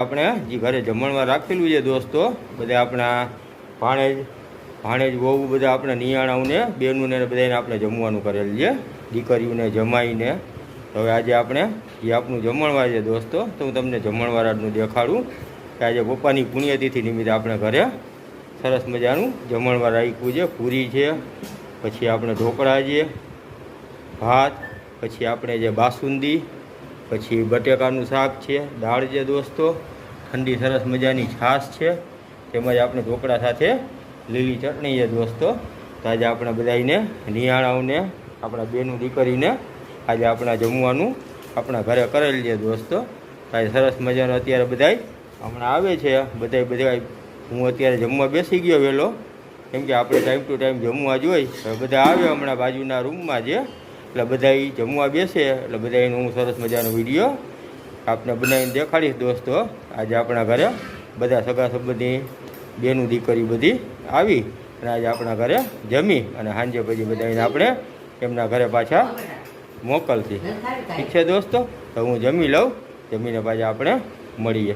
આપણે જે ઘરે જમણવાર રાખેલું છે દોસ્તો, બધા આપણા ભાણેજ વહુ બધા આપણા નિયાણાઓને બેનોને બધાને આપણે જમવાનું કરેલું છે, દીકરીઓને જમાઈને. હવે આજે આપણે જે આપણું જમણવાર છે દોસ્તો, તો હું તમને જમણવાર આજનું દેખાડું કે આજે પપ્પાની પુણ્યતિથિ નિમિત્તે આપણે ઘરે સરસ મજાનું જમણવાર રાખ્યું છે. પૂરી છે, પછી આપણે ઢોકળા છે, ભાત, પછી આપણે જે બાસુંદી, પછી બટેકાનું શાક છે, દાળ છે દોસ્તો, ઠંડી સરસ મજાની છાશ છે, તેમજ આપણે ઢોકળા સાથે લીલી ચટણી છે દોસ્તો. તો આજે આપણા બધાને નિયાણાઓને આપણા બેનું દીકરીને આજે આપણા જમવાનું આપણા ઘરે કરેલ છે દોસ્તો. આજે સરસ મજાનો અત્યારે બધાય હમણાં આવે છે. બધા હું અત્યારે જમવા બેસી ગયો વહેલો, કેમ કે આપણે ટાઈમ ટુ ટાઈમ જમવા જોઈએ. બધા આવે હમણાં બાજુના રૂમમાં છે, એટલે બધા જમવા બેસે એટલે બધાને હું સરસ મજાનો વિડીયો આપણે બનાવીને દેખાડીશ દોસ્તો. આજે આપણા ઘરે બધા સગા સંબંધી બેનું દીકરી બધી આવી અને આજે આપણા ઘરે જમી અને સાંજે પછી બધાને આપણે એમના ઘરે પાછા મોકલતી. ઠીક છે દોસ્તો, તો હું જમી લઉં, જમીને પાછા આપણે મળીએ.